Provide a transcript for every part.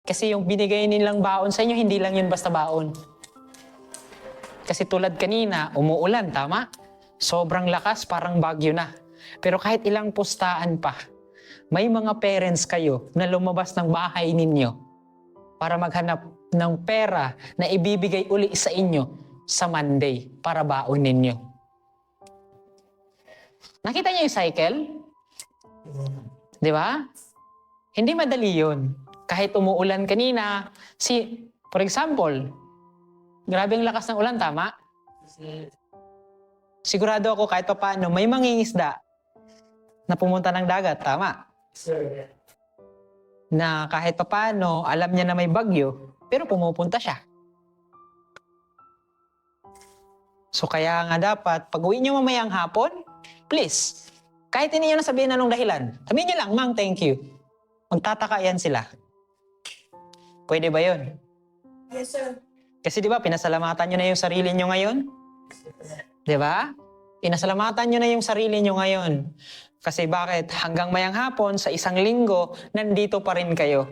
Kasi yung binigay nilang baon sa inyo, hindi lang yun basta baon. Kasi tulad kanina, umuulan, tama? Sobrang lakas, parang bagyo na. Pero kahit ilang pustaan pa, may mga parents kayo na lumabas ng bahay ninyo para maghanap ng pera na ibibigay uli sa inyo sa Monday para baon ninyo. Nakita niyo yung cycle? Di ba? Hindi madali yun. Kahit umuulan kanina, for example, grabe ang lakas ng ulan, tama? Sigurado ako kahit pa paano, may mangingisda na pumunta ng dagat, tama? Sir. Na kahit pa paano, alam niya na may bagyo, pero pumupunta siya. So kaya nga dapat, pag uwi niyo mamayang hapon, please, kahit hindi niyo nasabihin anong dahilan, sabihin niyo lang, Mang, thank you. Magtataka yan sila. Pwede ba yun? Yes, sir. Kasi di ba, pinasalamatan nyo na yung sarili nyo ngayon? Di ba? Pinasalamatan nyo na yung sarili nyo ngayon. Kasi bakit? Hanggang mayang hapon, sa isang linggo, nandito pa rin kayo.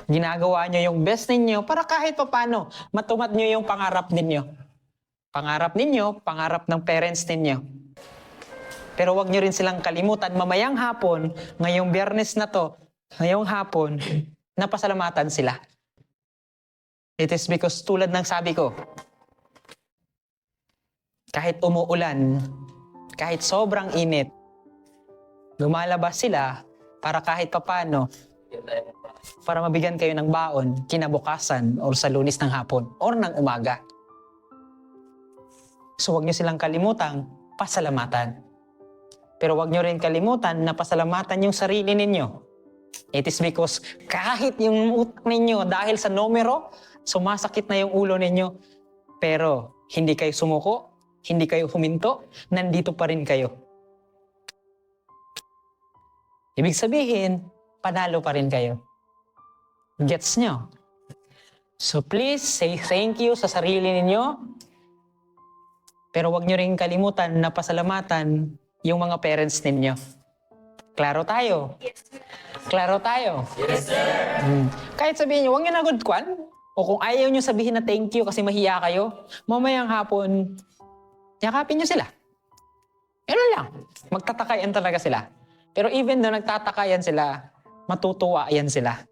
Ginagawa nyo yung best ninyo para kahit pa paano, matumad nyo yung pangarap ninyo. Pangarap ninyo, pangarap ng parents ninyo. Pero wag nyo rin silang kalimutan, mamayang hapon, ngayong Biyernes na to, ngayong hapon, napasalamatan sila. It is because tulad ng sabi ko, kahit umuulan, kahit sobrang init, lumalabas sila para kahit papano, para mabigyan kayo ng baon kinabukasan o sa Lunes ng hapon o ng umaga. So wag nyo silang kalimutang pasalamatan. Pero wag nyo rin kalimutan na pasalamatan yung sarili ninyo. It is because kahit yung utak ninyo dahil sa numero, sumasakit na yung ulo ninyo, pero hindi kayo sumuko, hindi kayo huminto, nandito pa rin kayo. Ibig sabihin, panalo pa rin kayo. Gets nyo? So please, say thank you sa sarili ninyo, pero wag nyo rin kalimutan na pasalamatan yung mga parents ninyo. Klaro tayo? Yes, sir. Klaro tayo? Yes, sir. Kahit sabihin nyo, huwag nyo na good kwan. O kung ayaw nyo sabihin na thank you kasi mahiya kayo, mamayang hapon, yakapin nyo sila. Ano lang, magtatakayan talaga sila. Pero even though nagtatakayan sila, matutuwa yan sila.